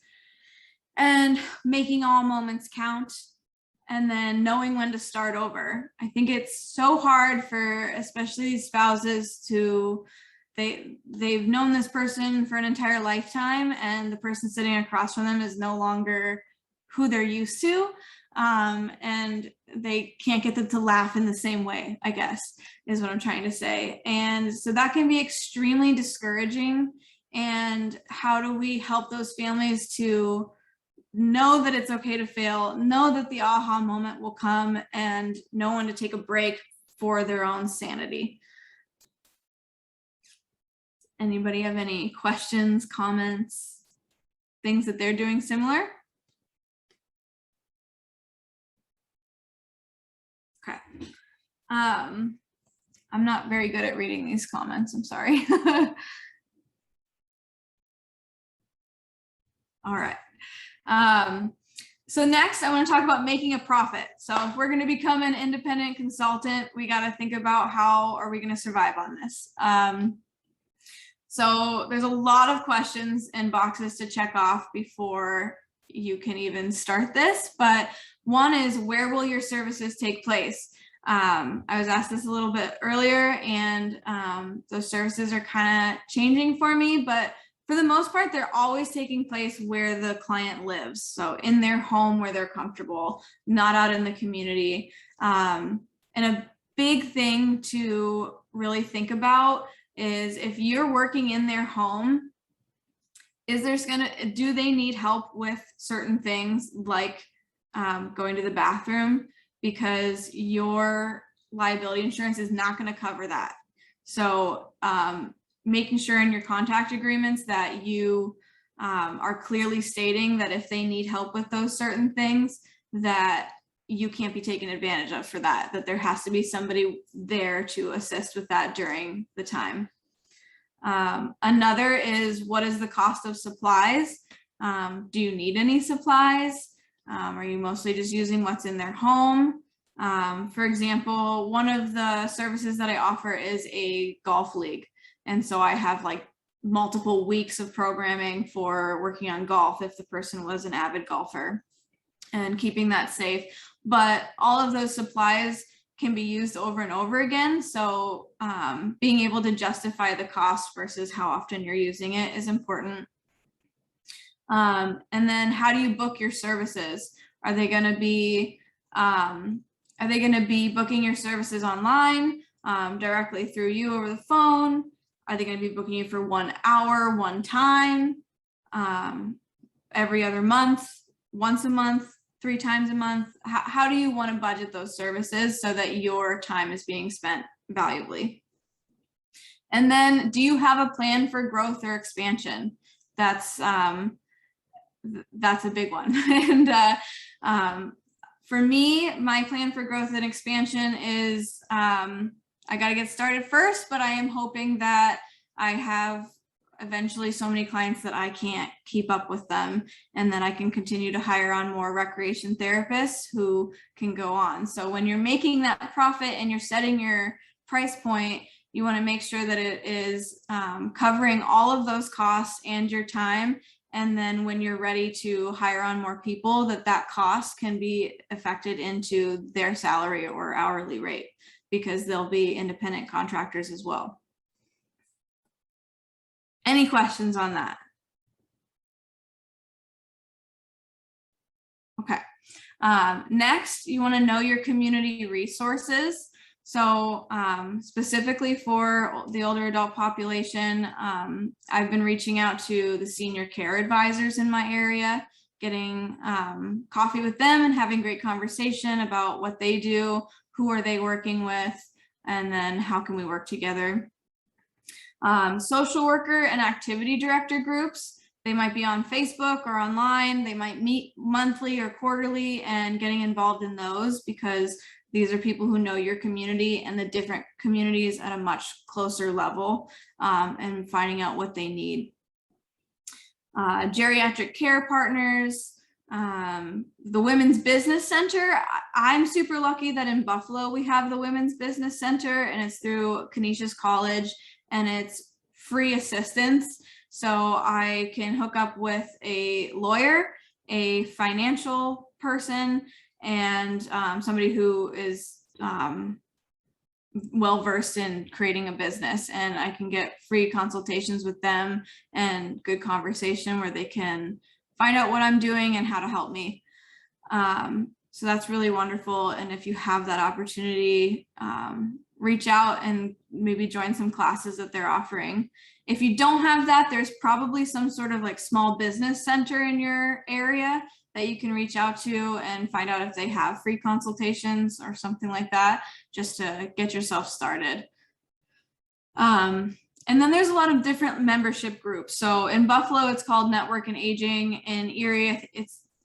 and making all moments count, and then knowing when to start over. I think it's so hard for especially spouses to, they've known this person for an entire lifetime, and the person sitting across from them is no longer who they're used to. And they can't get them to laugh in the same way, I guess, is what I'm trying to say. And so that can be extremely discouraging. And how do we help those families to know that it's okay to fail, know that the aha moment will come, and know when to take a break for their own sanity? Anybody have any questions, comments, things that they're doing similar? Okay. I'm not very good at reading these comments, I'm sorry. All right. So next I want to talk about making a profit. So if we're going to become an independent consultant, we got to think about how are we going to survive on this. So there's a lot of questions and boxes to check off before you can even start this, but one is, where will your services take place? I was asked this a little bit earlier, and those services are kind of changing for me, but for the most part, they're always taking place where the client lives. So in their home where they're comfortable, not out in the community. And a big thing to really think about is, if you're working in their home, do they need help with certain things like going to the bathroom? Because your liability insurance is not going to cover that. So making sure in your contact agreements that you are clearly stating that if they need help with those certain things, that you can't be taken advantage of for that, that there has to be somebody there to assist with that during the time. Another is, what is the cost of supplies? Do you need any supplies? Are you mostly just using what's in their home? For example, one of the services that I offer is a golf league. And so I have like multiple weeks of programming for working on golf if the person was an avid golfer, and keeping that safe. But all of those supplies can be used over and over again. So being able to justify the cost versus how often you're using it is important. And then, how do you book your services? Are they going to be booking your services online, directly through you over the phone? Are they going to be booking you for 1 hour, one time, every other month, once a month, 3 times a month? How do you want to budget those services so that your time is being spent valuably? And then, do you have a plan for growth or expansion? That's a big one. And for me, my plan for growth and expansion is I got to get started first, but I am hoping that I have eventually so many clients that I can't keep up with them, and then I can continue to hire on more recreation therapists who can go on. So when you're making that profit and you're setting your price point, you want to make sure that it is covering all of those costs and your time. And then when you're ready to hire on more people, that cost can be affected into their salary or hourly rate, because they'll be independent contractors as well. Any questions on that? Okay. Next, you want to know your community resources. So specifically for the older adult population, I've been reaching out to the senior care advisors in my area, getting coffee with them and having great conversation about what they do, who are they working with, and then how can we work together. Social worker and activity director groups, they might be on Facebook or online. They might meet monthly or quarterly, and getting involved in those, because these are people who know your community and the different communities at a much closer level, and finding out what they need. Geriatric care partners, the Women's Business Center. I'm super lucky that in Buffalo we have the Women's Business Center, and it's through Canisius College, and it's free assistance. So I can hook up with a lawyer, a financial person, and somebody who is well-versed in creating a business, and I can get free consultations with them and good conversation where they can find out what I'm doing and how to help me. So that's really wonderful. And if you have that opportunity, reach out and maybe join some classes that they're offering. If you don't have that, there's probably some sort of like small business center in your area that you can reach out to and find out if they have free consultations or something like that, just to get yourself started. And then there's a lot of different membership groups. So in Buffalo, it's called Network and Aging. In Erie,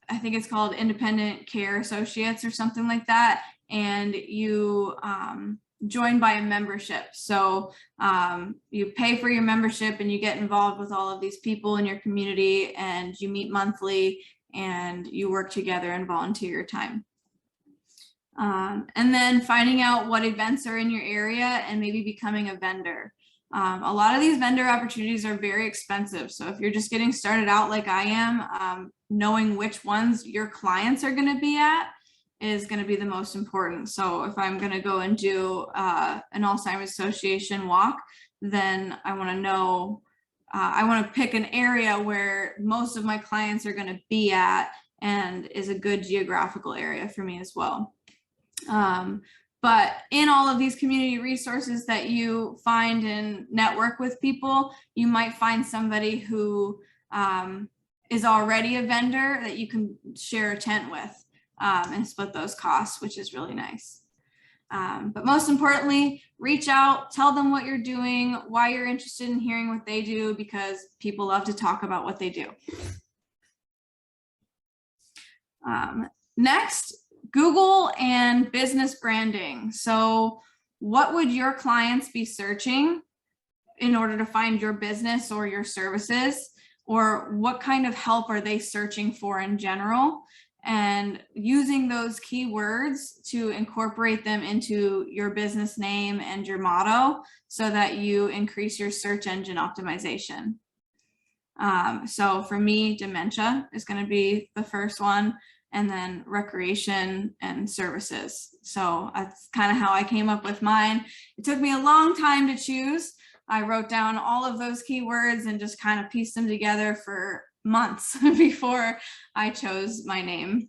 I think it's called Independent Care Associates or something like that. And you join by a membership. So you pay for your membership and you get involved with all of these people in your community, and you meet monthly and you work together and volunteer your time. And then finding out what events are in your area and maybe becoming a vendor. A lot of these vendor opportunities are very expensive. So if you're just getting started out like I am, knowing which ones your clients are going to be at is going to be the most important. So if I'm going to go and do an Alzheimer's Association walk, then I want to know, I want to pick an area where most of my clients are going to be at and is a good geographical area for me as well. But in all of these community resources that you find and network with people, you might find somebody who is already a vendor that you can share a tent with and split those costs, which is really nice. But most importantly, reach out, tell them what you're doing, why you're interested in hearing what they do, because people love to talk about what they do. Next, Google and business branding. So what would your clients be searching in order to find your business or your services? Or what kind of help are they searching for in general? And using those keywords to incorporate them into your business name and your motto so that you increase your search engine optimization. So for me, dementia is going to be the first one, and then recreation and services. So that's kind of how I came up with mine. It took me a long time to choose. I wrote down all of those keywords and just kind of pieced them together for months before I chose my name.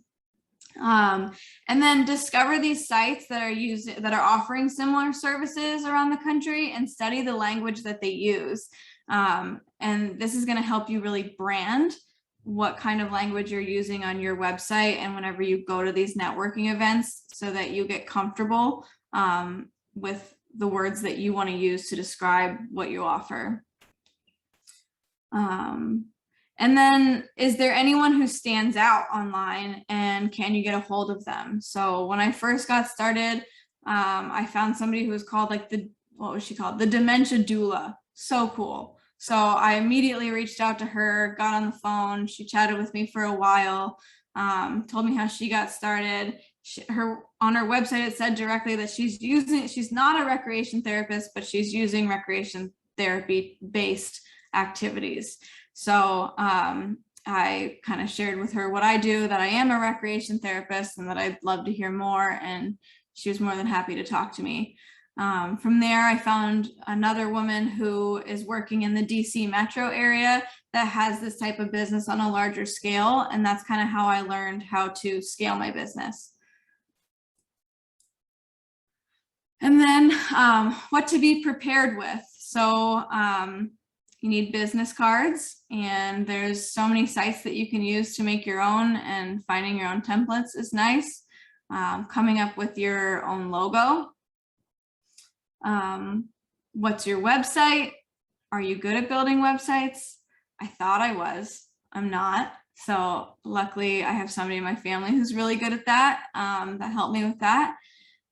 And then discover these sites that are offering similar services around the country and study the language that they use. And this is going to help you really brand what kind of language you're using on your website and whenever you go to these networking events, so that you get comfortable with the words that you want to use to describe what you offer. And then, is there anyone who stands out online, and can you get a hold of them? So when I first got started, I found somebody who was called like what was she called? The Dementia Doula. So cool. So I immediately reached out to her, got on the phone. She chatted with me for a while, told me how she got started. On her website, it said directly that she's not a recreation therapist, but she's using recreation therapy based activities. So I kind of shared with her what I do, that I am a recreation therapist and that I'd love to hear more. And she was more than happy to talk to me. From there, I found another woman who is working in the DC metro area that has this type of business on a larger scale. And that's kind of how I learned how to scale my business. And then what to be prepared with. So you need business cards, and there's so many sites that you can use to make your own, and finding your own templates is nice. coming up with your own logo. What's your website? Are you good at building websites? I thought I was. I'm not. So luckily I have somebody in my family who's really good at that, that helped me with that.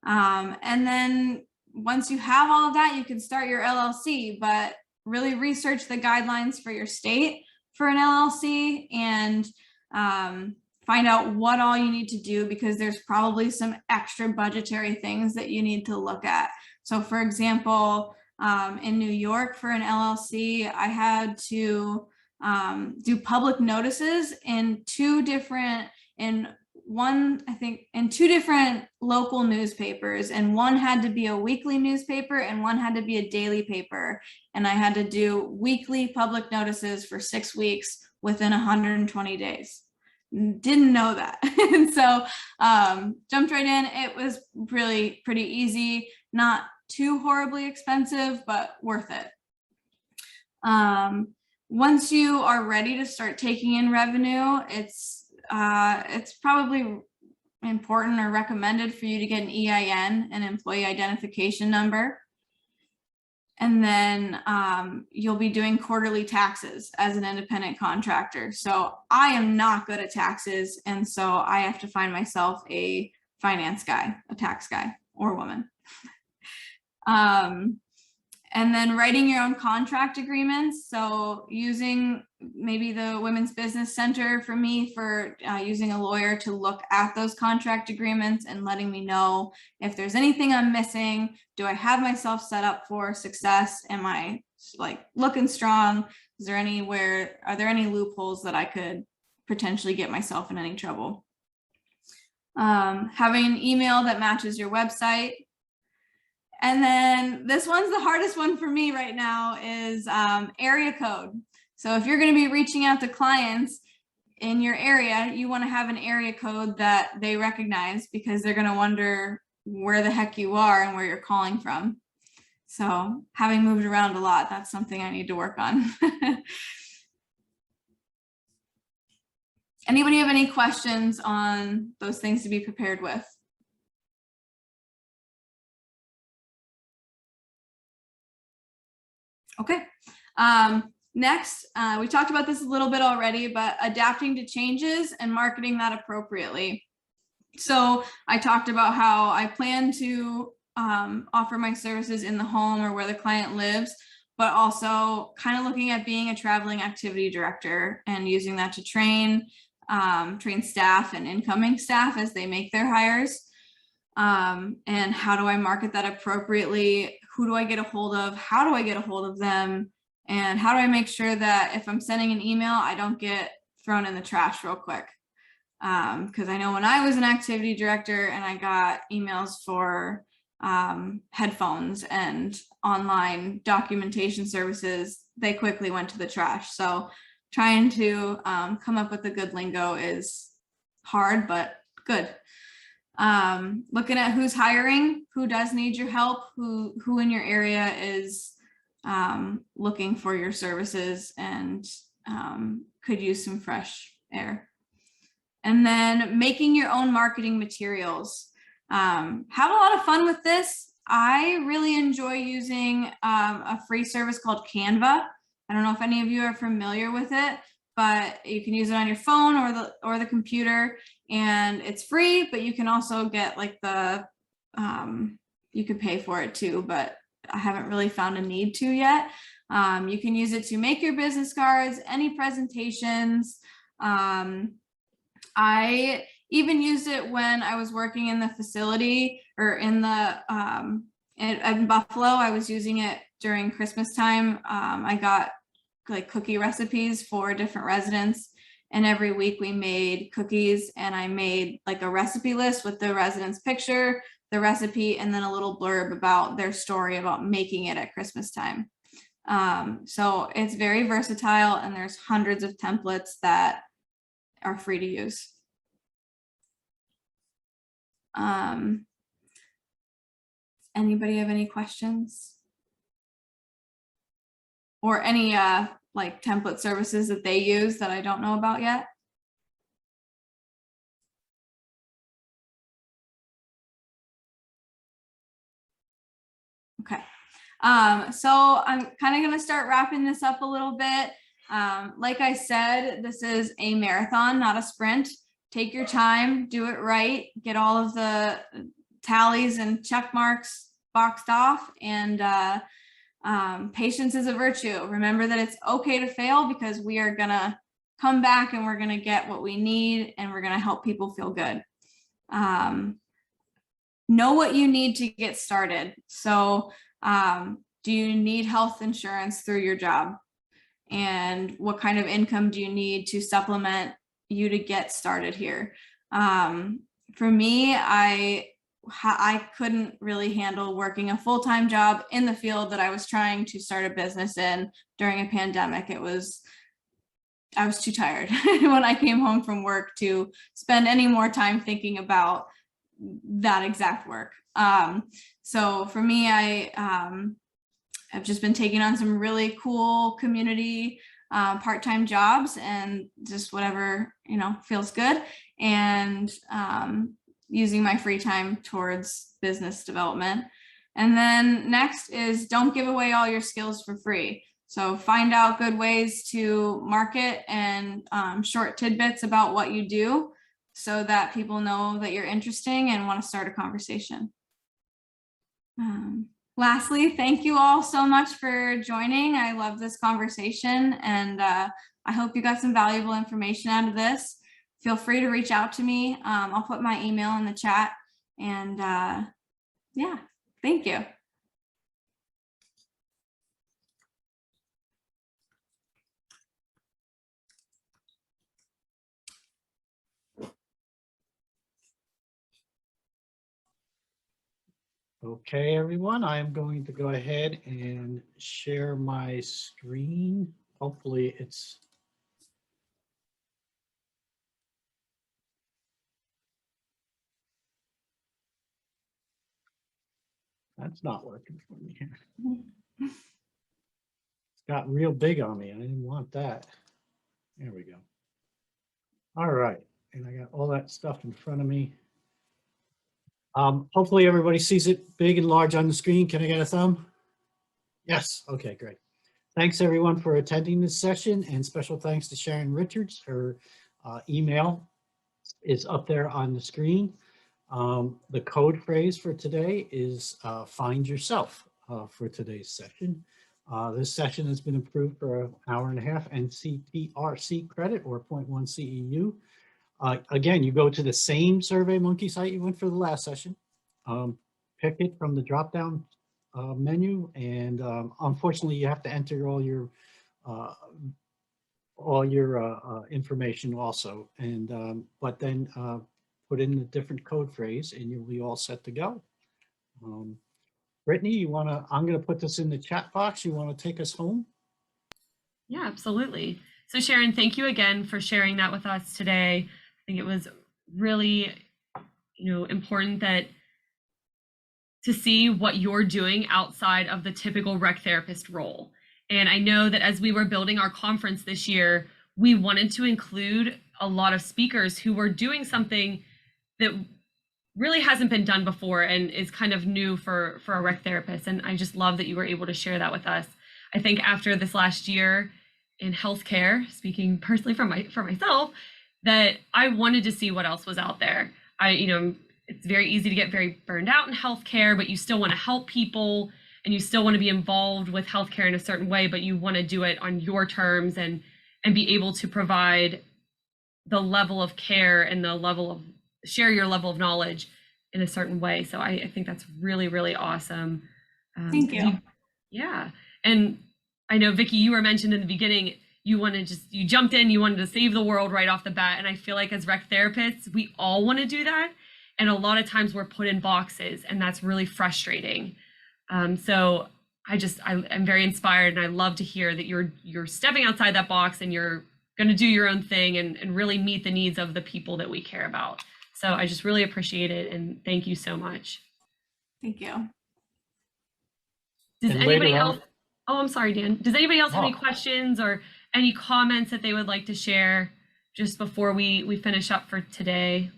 And then once you have all of that, you can start your LLC, but really research the guidelines for your state for an LLC and find out what all you need to do, because there's probably some extra budgetary things that you need to look at. So for example, in New York for an LLC, I had to do public notices in two different local newspapers, and one had to be a weekly newspaper and one had to be a daily paper. And I had to do weekly public notices for 6 weeks within 120 days. Didn't know that. And so jumped right in. It was really pretty easy, not too horribly expensive, but worth it. Once you are ready to start taking in revenue, it's probably important or recommended for you to get an EIN, an employee identification number. And then you'll be doing quarterly taxes as an independent contractor. So I am not good at taxes. And so I have to find myself a finance guy, a tax guy or woman. And then writing your own contract agreements. So using maybe the Women's Business Center for me for using a lawyer to look at those contract agreements and letting me know if there's anything I'm missing. Do I have myself set up for success? Am I like looking strong? Are there any loopholes that I could potentially get myself in any trouble? Having an email that matches your website. And then this one's the hardest one for me right now is area code. So if you're going to be reaching out to clients in your area, you want to have an area code that they recognize, because they're going to wonder where the heck you are and where you're calling from. So having moved around a lot, that's something I need to work on. Anybody have any questions on those things to be prepared with? Okay. Next, we talked about this a little bit already, but adapting to changes and marketing that appropriately. So I talked about how I plan to offer my services in the home or where the client lives, but also kind of looking at being a traveling activity director and using that to train staff and incoming staff as they make their hires. And how do I market that appropriately? Who do I get a hold of? How do I get a hold of them? And how do I make sure that if I'm sending an email, I don't get thrown in the trash real quick? Because I know when I was an activity director and I got emails for headphones and online documentation services, they quickly went to the trash. So trying to come up with a good lingo is hard, but good. Looking at who's hiring, who does need your help, who in your area is looking for your services and could use some fresh air. And then making your own marketing materials. Have a lot of fun with this. I really enjoy using a free service called Canva. I don't know if any of you are familiar with it, but you can use it on your phone or the computer, and it's free, but you can also get like you could pay for it too, but I haven't really found a need to yet. You can use it to make your business cards, any presentations. I even used it when I was working in the facility or in Buffalo. I was using it during Christmas time. I got like cookie recipes for different residents, and every week we made cookies, and I made like a recipe list with the resident's picture, the recipe, and then a little blurb about their story about making it at Christmas time. So it's very versatile, and there's hundreds of templates that are free to use. Anybody have any questions? Or any like template services that they use that I don't know about yet? So I'm kind of going to start wrapping this up a little bit. Like I said, this is a marathon, not a sprint. Take your time, do it right, get all of the tallies and check marks boxed off, and patience is a virtue. Remember that it's okay to fail, because we are going to come back and we're going to get what we need, and we're going to help people feel good. Know what you need to get started. So do you need health insurance through your job? And what kind of income do you need to supplement you to get started here? For me, I couldn't really handle working a full-time job in the field that I was trying to start a business in during a pandemic. I was too tired when I came home from work to spend any more time thinking about that exact work. So for me, I've just been taking on some really cool community part-time jobs, and just whatever, feels good, and using my free time towards business development. And then next is, don't give away all your skills for free. So find out good ways to market and short tidbits about what you do, so that people know that you're interesting and want to start a conversation. Lastly, thank you all so much for joining. I love this conversation, and I hope you got some valuable information out of this. Feel free to reach out to me. I'll put my email in the chat, and yeah, thank you. Okay, everyone, I am going to go ahead and share my screen. Hopefully it's that's not working for me here. It's got real big on me. I didn't want that. There we go. All right, and I got all that stuff in front of me. Hopefully everybody sees it big and large on the screen. Can I get a thumb? Yes, okay, great. Thanks everyone for attending this session, and special thanks to Sharon Richards. Her email is up there on the screen. The code phrase for today is find yourself for today's session. This session has been approved for an hour and a half NCTRC credit, or 0.1 CEU. Again, you go to the same SurveyMonkey site you went for the last session. Pick it from the drop-down menu, and unfortunately, you have to enter all your information also. And but then put in a different code phrase, and you'll be all set to go. Brittany, I'm going to put this in the chat box. You want to take us home? Yeah, absolutely. So Sharon, thank you again for sharing that with us today. I think it was really, important to see what you're doing outside of the typical rec therapist role. And I know that as we were building our conference this year, we wanted to include a lot of speakers who were doing something that really hasn't been done before and is kind of new for a rec therapist. And I just love that you were able to share that with us. I think after this last year in healthcare, speaking personally for myself, that I wanted to see what else was out there. It's very easy to get very burned out in healthcare, but you still want to help people, and you still want to be involved with healthcare in a certain way, but you want to do it on your terms and be able to provide the level of care and share your level of knowledge in a certain way. So I think that's really, really awesome. Thank you. Yeah. And I know, Vicki, you were mentioned in the beginning, you jumped in, you wanted to save the world right off the bat. And I feel like as rec therapists, we all want to do that. And a lot of times we're put in boxes, and that's really frustrating. So I'm very inspired, and I love to hear that you're stepping outside that box, and you're going to do your own thing and really meet the needs of the people that we care about. So I just really appreciate it, and thank you so much. Thank you. Does And anybody later on- else? Oh, I'm sorry, Dan. Does anybody else have any questions or any comments that they would like to share just before we finish up for today?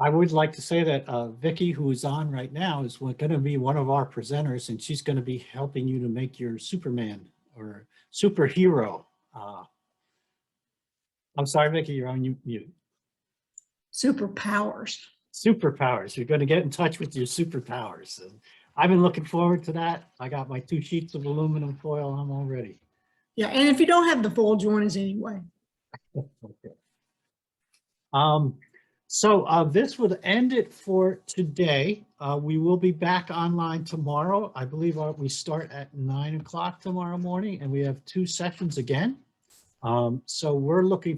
I would like to say that Vicky, who is on right now, is going to be one of our presenters, and she's going to be helping you to make your Superman or superhero. I'm sorry, Vicky, you're on mute. Superpowers. Superpowers. You're going to get in touch with your superpowers. And I've been looking forward to that. I got my 2 sheets of aluminum foil. I'm all ready. Yeah, and if you don't have the foil, join us anyway. Okay. So this would end it for today. We will be back online tomorrow. I believe we start at 9 o'clock tomorrow morning, and we have 2 sessions again. So we're looking